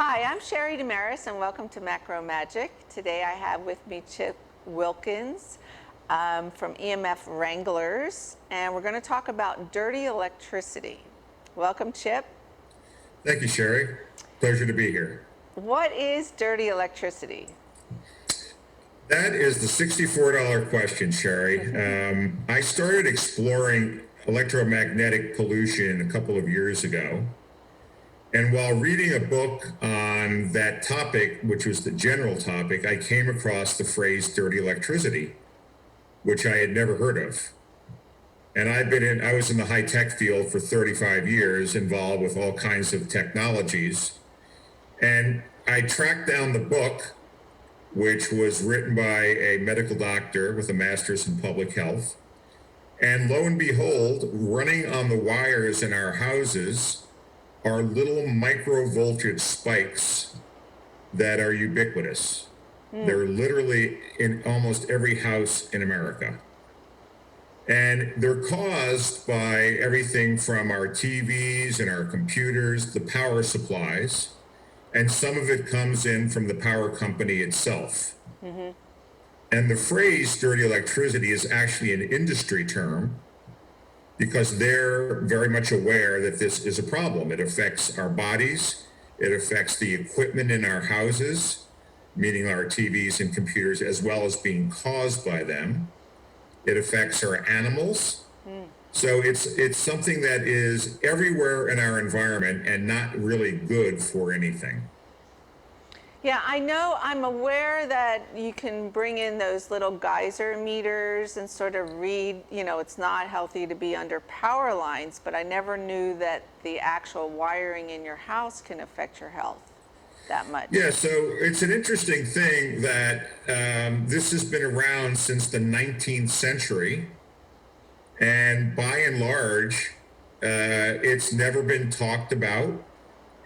Hi, I'm Sheri Demaris, and welcome to Macro Magic. Today I have with me Chip Wilkins from EMF Wranglers, and we're going to talk about dirty electricity. Welcome, Chip. Thank you, Sheri. Pleasure to be here. What is dirty electricity? That is the $64 question, Sheri. I started exploring electromagnetic pollution a couple of years ago. And while reading a book on that topic, which was the general topic, I came across the phrase dirty electricity, which I had never heard of. And I was in the high tech field for 35 years, involved with all kinds of technologies. And I tracked down the book, which was written by a medical doctor with a master's in public health. And lo and behold, running on the wires in our houses are little micro voltage spikes that are ubiquitous. They're literally in almost every house in America. And they're caused by everything from our TVs and our computers, the power supplies, and some of it comes in from the power company itself. And the phrase dirty electricity is actually an industry term because they're very much aware that this is a problem. It affects our bodies, it affects the equipment in our houses, meaning our TVs and computers, as well as being caused by them. It affects our animals. So it's something that is everywhere in our environment and not really good for anything. Yeah, I'm aware that you can bring in those little geyser meters and sort of read, it's not healthy to be under power lines, but I never knew that the actual wiring in your house can affect your health that much. Yeah, so it's an interesting thing that this has been around since the 19th century. And by and large, it's never been talked about.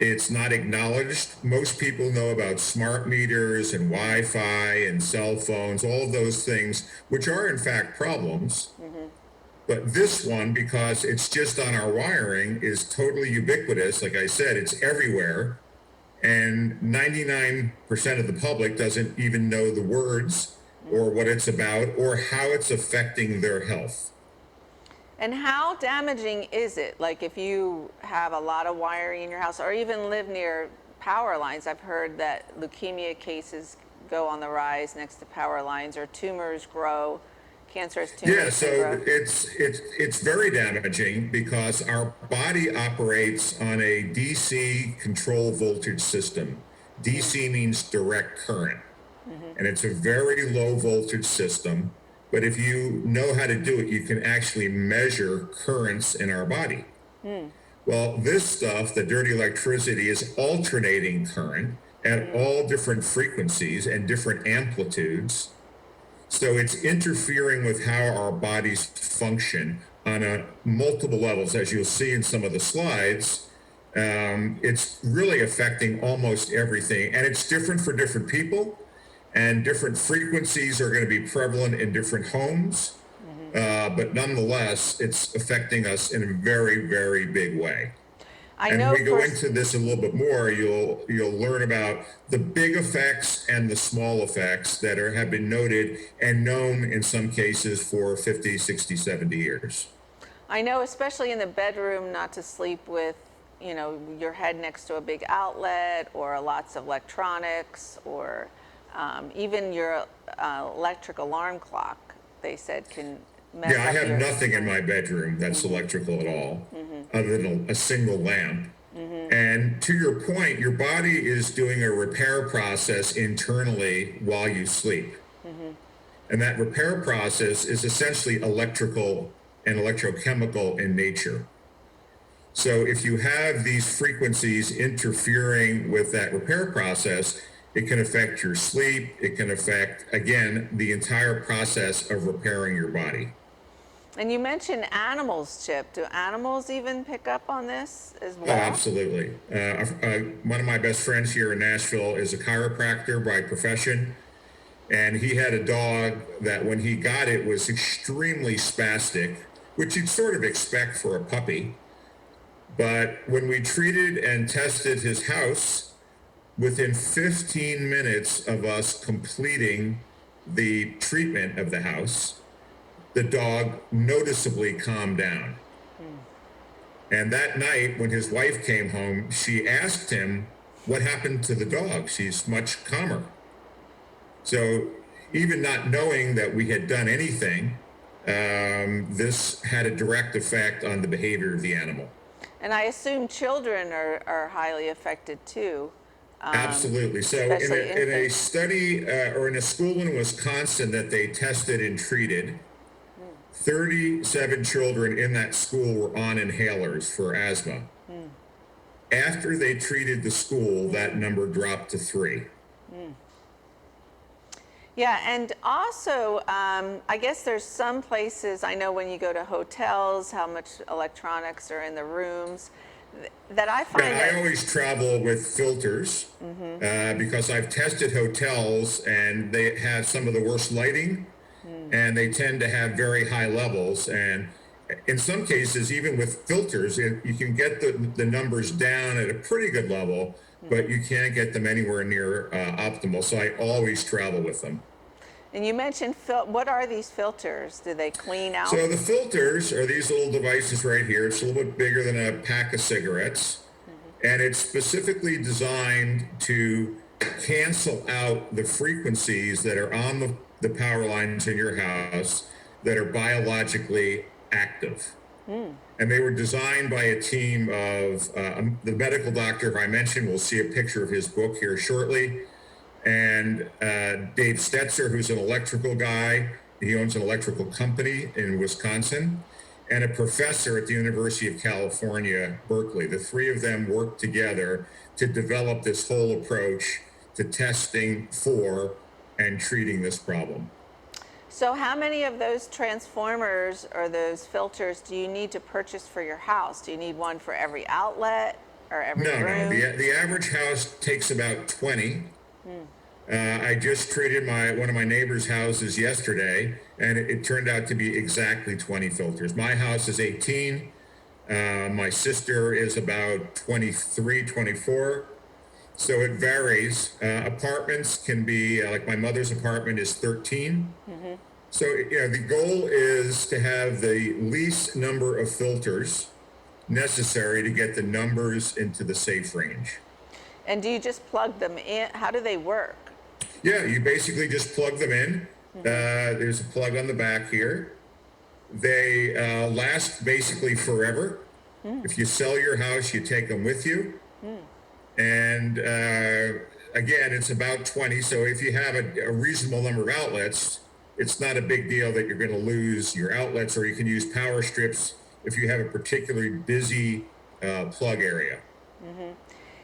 It's not acknowledged. Most people know about smart meters and Wi-Fi and cell phones, all of those things, which are in fact problems. But this one, because it's just on our wiring, is totally ubiquitous. Like I said, it's everywhere. And 99% of the public doesn't even know the words or what it's about or how it's affecting their health. And how damaging is it? Like if you have a lot of wiring in your house or even live near power lines, I've heard that leukemia cases go on the rise next to power lines or tumors grow, cancerous tumors. Yeah, so it's very damaging because our body operates on a DC control voltage system. DC means direct current. And it's a very low voltage system. But if you know how to do it, you can actually measure currents in our body. Well, this stuff, the dirty electricity, is alternating current at all different frequencies and different amplitudes. So it's interfering with how our bodies function on multiple levels. As you'll see in some of the slides, it's really affecting almost everything. And it's different for different people. And different frequencies are going to be prevalent in different homes. But nonetheless, it's affecting us in a very, very big way. When we go into this a little bit more, you'll learn about the big effects and the small effects that have been noted and known in some cases for 50, 60, 70 years. I know, especially in the bedroom, not to sleep with, your head next to a big outlet or lots of electronics or even your electric alarm clock, they said, can mess up. Yeah, I have nothing in my bedroom that's electrical at all, other than a single lamp. And to your point, your body is doing a repair process internally while you sleep. And that repair process is essentially electrical and electrochemical in nature. So if you have these frequencies interfering with that repair process, it can affect your sleep. It can affect, again, the entire process of repairing your body. And you mentioned animals, Chip. Do animals even pick up on this as well? Oh, absolutely. One of my best friends here in Nashville is a chiropractor by profession. And he had a dog that when he got it was extremely spastic, which you'd sort of expect for a puppy. But when we treated and tested his house, within 15 minutes of us completing the treatment of the house, the dog noticeably calmed down. And that night, when his wife came home, she asked him, "What happened to the dog? She's much calmer." So, even not knowing that we had done anything, this had a direct effect on the behavior of the animal. And I assume children are highly affected too. Absolutely. So, Especially in a infants. study or in a school in Wisconsin that they tested and treated, 37 children in that school were on inhalers for asthma. After they treated the school, that number dropped to 3. Yeah, and also, I guess there's some places, I know when you go to hotels, how much electronics are in the rooms, that I find Yeah, that, I always travel with filters because I've tested hotels and they have some of the worst lighting and they tend to have very high levels. And in some cases, even with filters, you can get the numbers down at a pretty good level, but you can't get them anywhere near optimal. So I always travel with them. and you mentioned, what are these filters? Do they clean out? So the filters are these little devices right here. It's a little bit bigger than a pack of cigarettes. And it's specifically designed to cancel out the frequencies that are on the power lines in your house that are biologically active. And they were designed by a team of the medical doctor I mentioned. We'll see a picture of his book here shortly. And Dave Stetzer, who's an electrical guy. He owns an electrical company in Wisconsin, and a professor at the University of California, Berkeley. The three of them worked together to develop this whole approach to testing for and treating this problem. So how many of those transformers or those filters do you need to purchase for your house? Do you need one for every outlet or every No, room? the average house takes about 20. I just treated one of my neighbor's houses yesterday, and it turned out to be exactly 20 filters. My house is 18. My sister is about 23, 24. So it varies. Apartments can be, like my mother's apartment is 13. So the goal is to have the least number of filters necessary to get the numbers into the safe range. And do you just plug them in? How do they work? Yeah, you basically just plug them in. There's a plug on the back here. They last basically forever. If you sell your house, you take them with you. And again, it's about 20. So if you have a reasonable number of outlets, it's not a big deal that you're going to lose your outlets, or you can use power strips if you have a particularly busy plug area.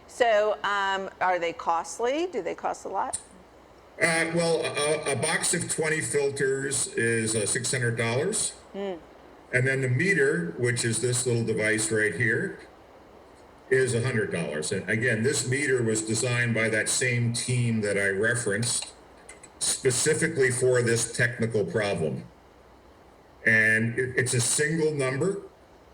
So are they costly? Do they cost a lot? Well, a box of 20 filters is $600. And then the meter, which is this little device right here, is $100. And again, this meter was designed by that same team that I referenced specifically for this technical problem. And it's a single number.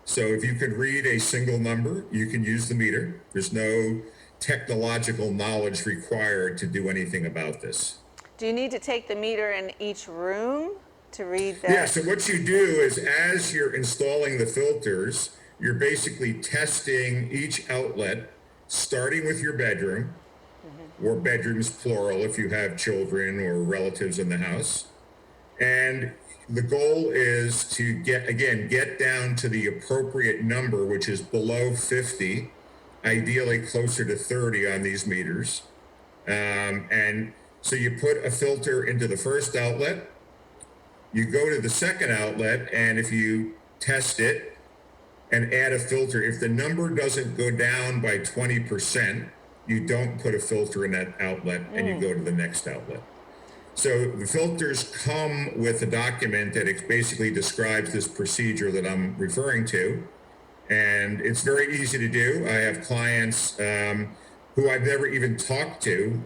So if you can read a single number, you can use the meter. There's no technological knowledge required to do anything about this. Do you need to take the meter in each room to read that? Yeah, so what you do is as you're installing the filters, you're basically testing each outlet, starting with your bedroom, or bedrooms plural if you have children or relatives in the house. And the goal is to get down to the appropriate number, which is below 50, ideally closer to 30 on these meters. And so you put a filter into the first outlet, you go to the second outlet, and if you test it and add a filter, if the number doesn't go down by 20%, you don't put a filter in that outlet and you go to the next outlet. So the filters come with a document that basically describes this procedure that I'm referring to. And it's very easy to do. I have clients who I've never even talked to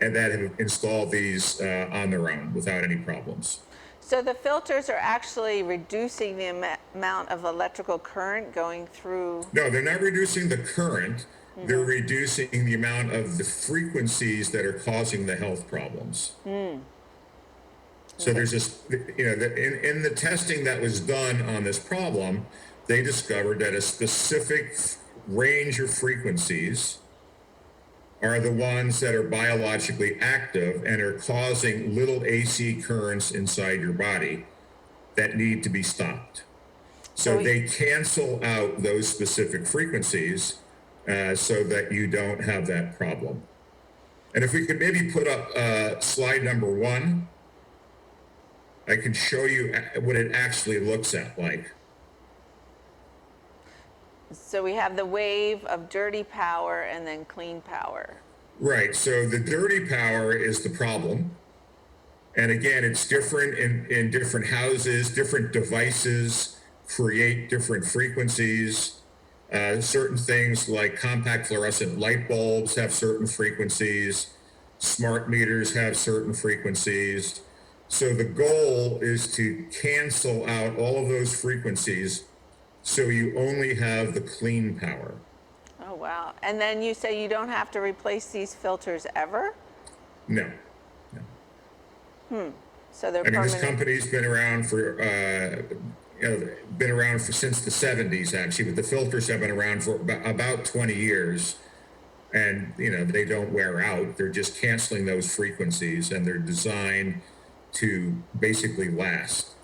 and that have installed these on their own without any problems. So the filters are actually reducing the amount of electrical current going through. No, they're not reducing the current. they're reducing the amount of the frequencies that are causing the health problems. So there's this, in the testing that was done on this problem, they discovered that a specific range of frequencies are the ones that are biologically active and are causing little AC currents inside your body that need to be stopped. So they cancel out those specific frequencies so that you don't have that problem. And if we could maybe put up slide number 1, I can show you what it actually looks like. So we have the wave of dirty power and then clean power. Right. So the dirty power is the problem. And again, it's different in different houses, different devices create different frequencies. Certain things like compact fluorescent light bulbs have certain frequencies. Smart meters have certain frequencies. So the goal is to cancel out all of those frequencies so you only have the clean power. Oh, wow. And then you say you don't have to replace these filters ever? No. So they're I mean, this permanent. company's been around for since the 70s, actually, but the filters have been around for about 20 years. And, they don't wear out. They're just canceling those frequencies, and they're designed to basically last.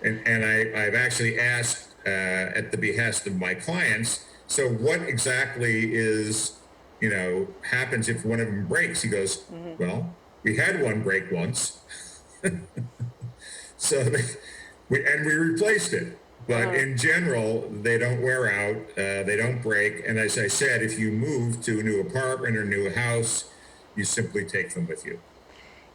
And I've actually asked at the behest of my clients, so what exactly happens if one of them breaks? He goes, well, we had one break once. So we replaced it. But in general, they don't wear out, they don't break. And as I said, if you move to a new apartment or new house, you simply take them with you.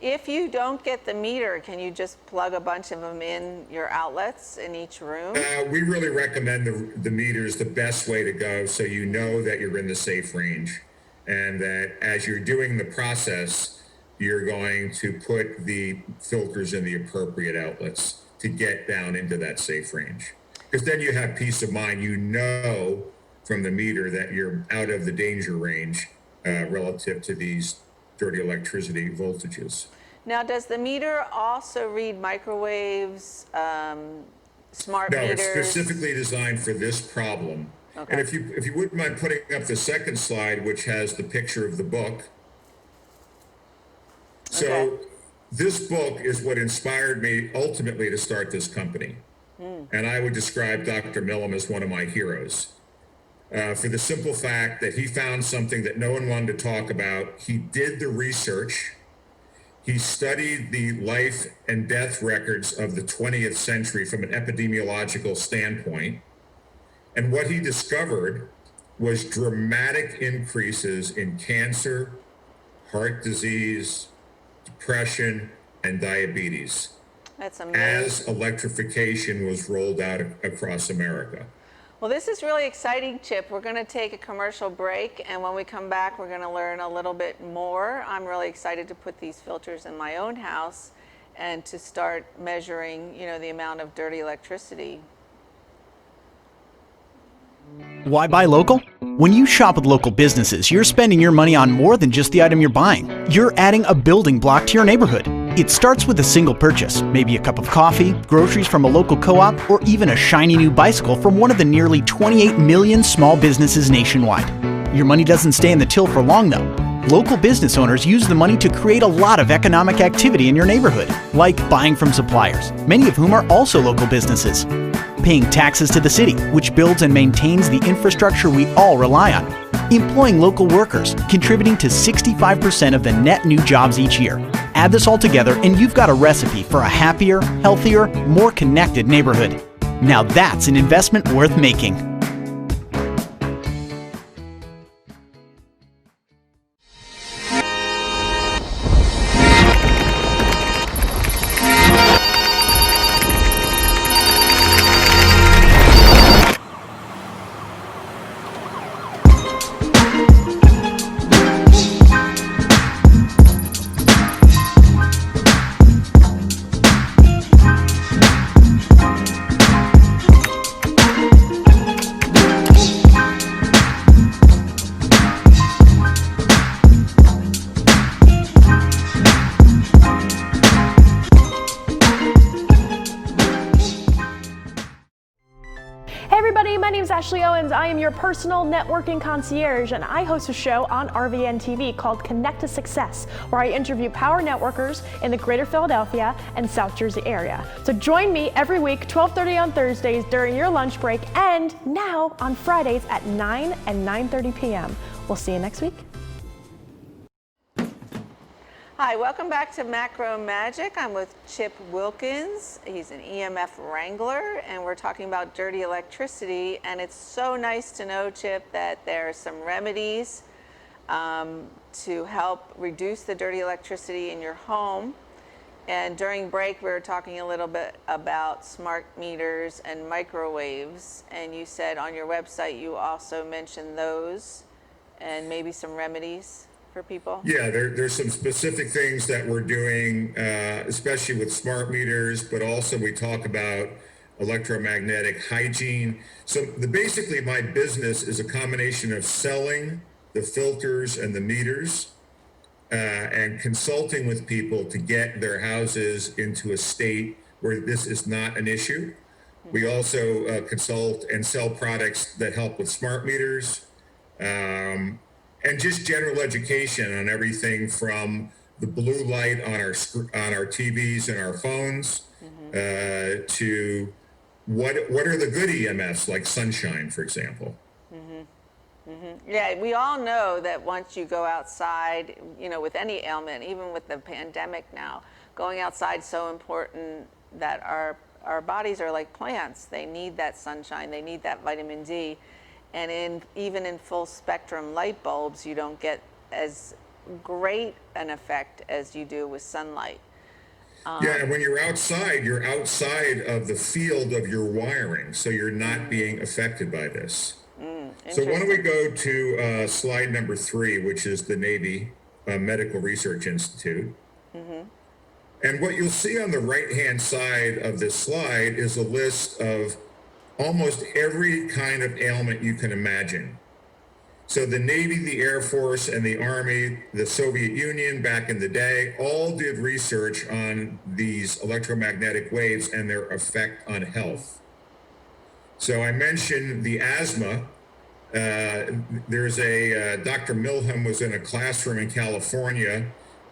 If you don't get the meter, can you just plug a bunch of them in your outlets in each room? We really recommend the meters the best way to go, so you know that you're in the safe range, and that as you're doing the process, you're going to put the filters in the appropriate outlets to get down into that safe range. Because then you have peace of mind. You know from the meter that you're out of the danger range relative to these dirty electricity voltages. Now, does the meter also read microwaves, smart No, meters? it's specifically designed for this problem. Okay. And if you wouldn't mind putting up the second slide, which has the picture of the book. So Okay. this book is what inspired me ultimately to start this company. And I would describe Dr. Millam as one of my heroes. For the simple fact that he found something that no one wanted to talk about. He did the research. He studied the life and death records of the 20th century from an epidemiological standpoint. And what he discovered was dramatic increases in cancer, heart disease, depression, and diabetes That's amazing. as electrification was rolled out across America. Well, this is really exciting, Chip. We're going to take a commercial break, and when we come back, we're going to learn a little bit more. I'm really excited to put these filters in my own house and to start measuring, the amount of dirty electricity. Why buy local? When you shop with local businesses, you're spending your money on more than just the item you're buying. You're adding a building block to your neighborhood. It starts with a single purchase, maybe a cup of coffee, groceries from a local co-op, or even a shiny new bicycle from one of the nearly 28 million small businesses nationwide. Your money doesn't stay in the till for long though. Local business owners use the money to create a lot of economic activity in your neighborhood, like buying from suppliers, many of whom are also local businesses. Paying taxes to the city, which builds and maintains the infrastructure we all rely on. Employing local workers, contributing to 65% of the net new jobs each year. Add this all together and you've got a recipe for a happier, healthier, more connected neighborhood. Now that's an investment worth making. Ashley Owens. I am your personal networking concierge, and I host a show on RVN TV called Connect to Success, where I interview power networkers in the greater Philadelphia and South Jersey area. So join me every week, 12:30 on Thursdays during your lunch break, and now on Fridays at 9 and 9:30 p.m. We'll see you next week. Hi, welcome back to Macro Magic. I'm with Chip Wilkins. He's an EMF wrangler, and we're talking about dirty electricity. And it's so nice to know, Chip, that there are some remedies to help reduce the dirty electricity in your home. And during break, we were talking a little bit about smart meters and microwaves. And you said on your website you also mentioned those and maybe some remedies for people? Yeah, there's some specific things that we're doing, especially with smart meters, but also we talk about electromagnetic hygiene. So basically my business is a combination of selling the filters and the meters and consulting with people to get their houses into a state where this is not an issue. We also consult and sell products that help with smart meters. And just general education on everything from the blue light on our TVs and our phones to what are the good EMFs like sunshine, for example. Yeah, we all know that once you go outside, you know, with any ailment, even with the pandemic now, going outside is so important that our bodies are like plants. They need that sunshine, they need that vitamin D. And even in full spectrum light bulbs, you don't get as great an effect as you do with sunlight. Yeah, and when you're outside of the field of your wiring, so you're not being affected by this. So why don't we go to slide number 3, which is the Navy Medical Research Institute. And what you'll see on the right-hand side of this slide is a list of almost every kind of ailment you can imagine. So the Navy, the Air Force, and the Army, the Soviet Union back in the day, all did research on these electromagnetic waves and their effect on health. So I mentioned the asthma. There's Dr. Milham was in a classroom in California,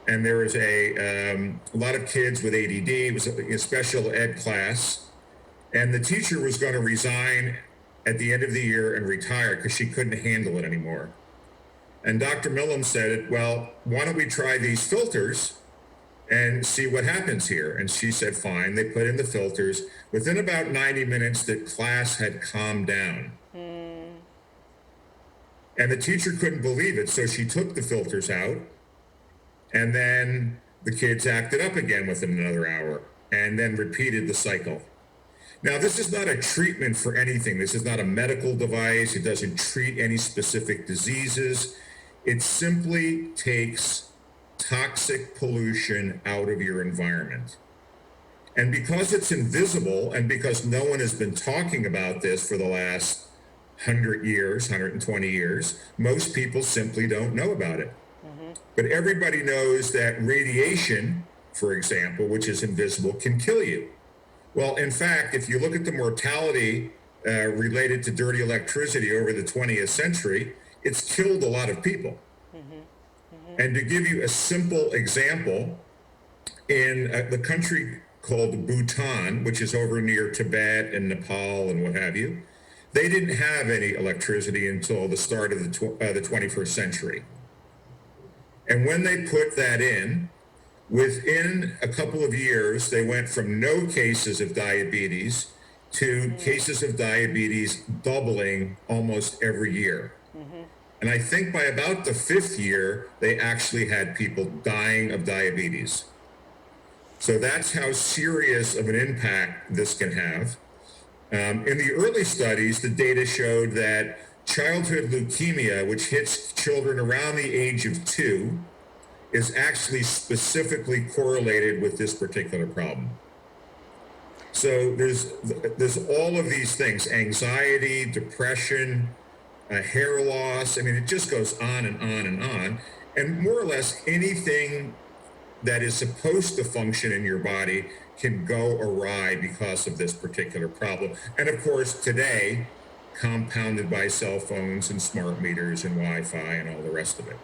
and there was a lot of kids with ADD. It was a special ed class. And the teacher was going to resign at the end of the year and retire because she couldn't handle it anymore. And Dr. Millam said, well, why don't we try these filters and see what happens here? And she said, fine. They put in the filters. Within about 90 minutes, the class had calmed down. And the teacher couldn't believe it. So she took the filters out, and then the kids acted up again within another hour, and then repeated the cycle. Now, this is not a treatment for anything. This is not a medical device. It doesn't treat any specific diseases. It simply takes toxic pollution out of your environment. And because it's invisible, and because no one has been talking about this for the last 100 years, 120 years, most people simply don't know about it. But everybody knows that radiation, for example, which is invisible, can kill you. Well, in fact, if you look at the mortality related to dirty electricity over the 20th century, it's killed a lot of people. And to give you a simple example, in the country called Bhutan, which is over near Tibet and Nepal and what have you, they didn't have any electricity until the start of the 21st century. And when they put that in, within a couple of years, they went from no cases of diabetes to cases of diabetes doubling almost every year. And I think by about the 5th year, they actually had people dying of diabetes. So that's how serious of an impact this can have. In the early studies, the data showed that childhood leukemia, which hits children around the age of 2, is actually specifically correlated with this particular problem. So there's all of these things: anxiety, depression, hair loss. I mean, it just goes on and on and on. And more or less anything that is supposed to function in your body can go awry because of this particular problem. And of course, today, compounded by cell phones and smart meters and Wi-Fi and all the rest of it.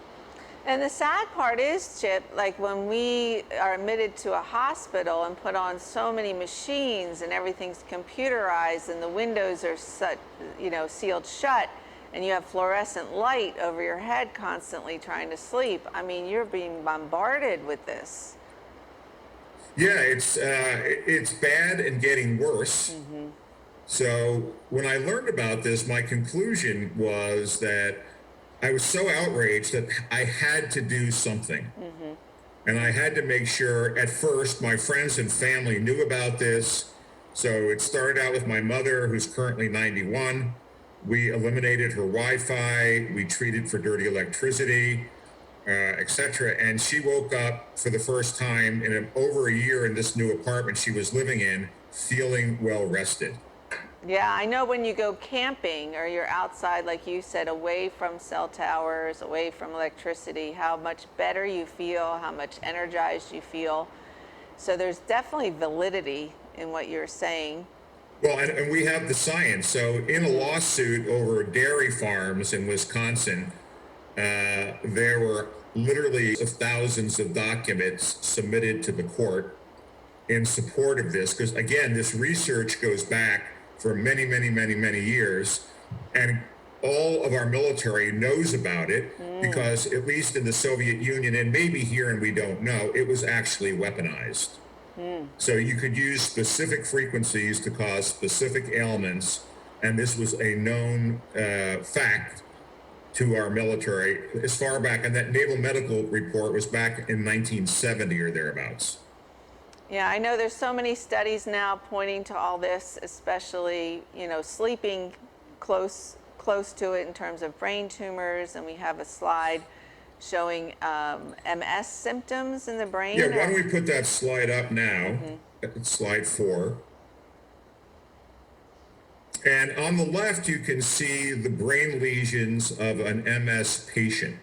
And the sad part is, Chip, like when we are admitted to a hospital and put on so many machines and everything's computerized and the windows are sealed shut, and you have fluorescent light over your head constantly trying to sleep. I mean, you're being bombarded with this. Yeah, it's bad and getting worse. Mm-hmm. So when I learned about this, my conclusion was that I was so outraged that I had to do something. Mm-hmm. And I had to make sure, at first, my friends and family knew about this. So it started out with my mother, who's currently 91. We eliminated her Wi-Fi. We treated for dirty electricity, etc. And she woke up for the first time in over a year in this new apartment she was living in, feeling well rested. Yeah, I know when you go camping or you're outside, like you said, away from cell towers, away from electricity, how much better you feel, how much energized you feel. So there's definitely validity in what you're saying. Well, and we have the science. So in a lawsuit over dairy farms in Wisconsin, there were literally thousands of documents submitted to the court in support of this. Because again, this research goes back for many, many, many, many years. And all of our military knows about it because at least in the Soviet Union, and maybe here and we don't know, it was actually weaponized. So you could use specific frequencies to cause specific ailments, and this was a known fact to our military as far back, and that Naval Medical Report was back in 1970 or thereabouts. Yeah, I know there's so many studies now pointing to all this, especially, sleeping close to it in terms of brain tumors, and we have a slide showing MS symptoms in the brain. Yeah, why don't we put that slide up now? Mm-hmm. Slide 4. And on the left, you can see the brain lesions of an MS patient.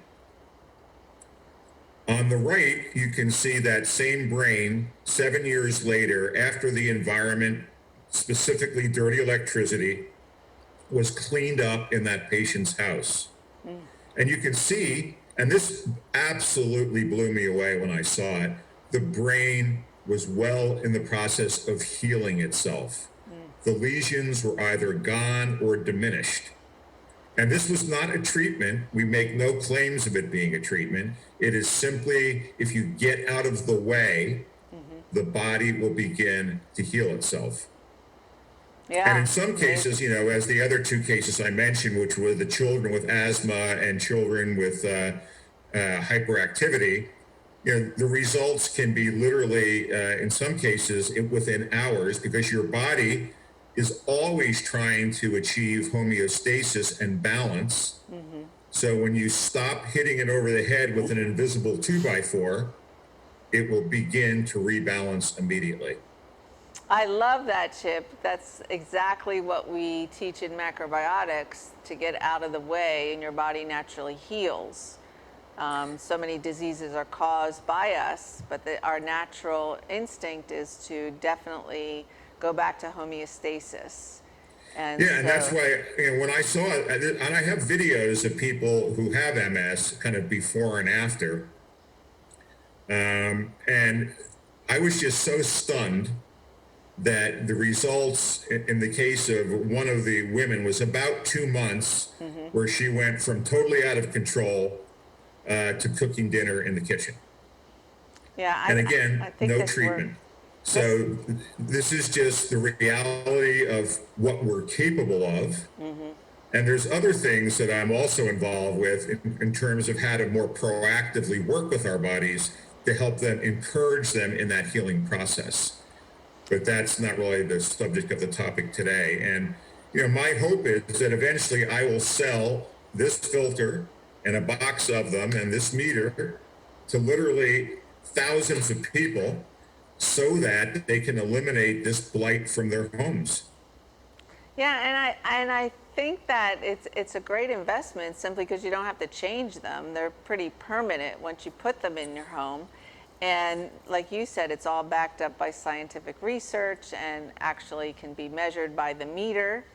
On the right, you can see that same brain 7 years later, after the environment, specifically dirty electricity, was cleaned up in that patient's house. And you can see, and this absolutely blew me away when I saw it, the brain was well in the process of healing itself. The lesions were either gone or diminished. And this was not a treatment. We make no claims of it being a treatment. It is simply, if you get out of the way, the body will begin to heal itself. Yeah. And in some cases, as the other two cases I mentioned, which were the children with asthma and children with hyperactivity, the results can be literally, in some cases, within hours, because your body is always trying to achieve homeostasis and balance. Mm-hmm. So when you stop hitting it over the head with an invisible 2x4, it will begin to rebalance immediately. I love that, Chip. That's exactly what we teach in macrobiotics, to get out of the way and your body naturally heals. So many diseases are caused by us, but our natural instinct is to definitely go back to homeostasis. And that's why when I saw it, and I have videos of people who have MS, kind of before and after, and I was just so stunned that the results in the case of one of the women was about 2 months, where she went from totally out of control to cooking dinner in the kitchen. Yeah, and again, no treatment. So this is just the reality of what we're capable of. Mm-hmm. And there's other things that I'm also involved with in terms of how to more proactively work with our bodies to help them, encourage them in that healing process. But that's not really the subject of the topic today. And, my hope is that eventually I will sell this filter and a box of them and this meter to literally thousands of people, so that they can eliminate this blight from their homes. Yeah, and I think that it's a great investment simply because you don't have to change them. They're pretty permanent once you put them in your home. And like you said, it's all backed up by scientific research and actually can be measured by the meter.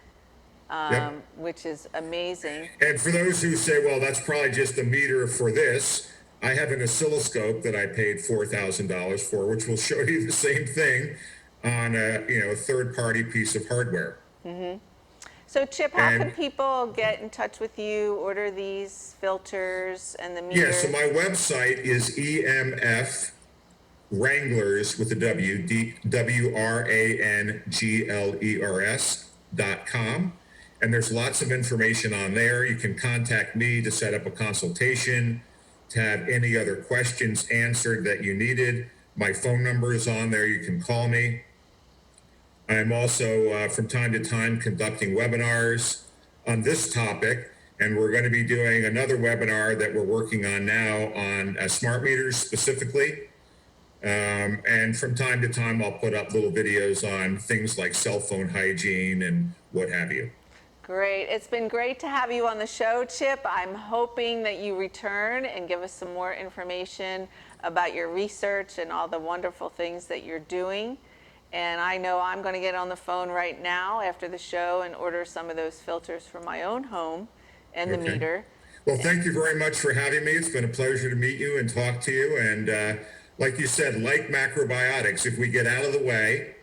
which is amazing. And for those who say, well, that's probably just a meter for this, I have an oscilloscope that I paid $4,000 for, which will show you the same thing on a third-party piece of hardware. So Chip, how can And people get in touch with you, order these filters and the yeah, meters? so my website is EMF Wranglers with a W, WRANGLERS.com. And there's lots of information on there. You can contact me to set up a consultation, to have any other questions answered that you needed. My phone number is on there. You can call me. I'm also, from time to time, conducting webinars on this topic, and we're going to be doing another webinar that we're working on now on smart meters specifically. And from time to time, I'll put up little videos on things like cell phone hygiene and what have you. Great. It's been great to have you on the show, Chip. I'm hoping that you return and give us some more information about your research and all the wonderful things that you're doing. And I know I'm going to get on the phone right now after the show and order some of those filters for my own home and the meter. Well, thank you very much for having me. It's been a pleasure to meet you and talk to you. And like you said, like macrobiotics, if we get out of the way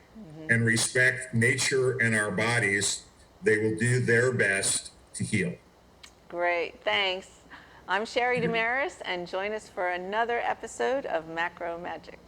and respect nature and our bodies, they will do their best to heal. Great. Thanks. I'm Sheri Demaris, and join us for another episode of Macro Magic.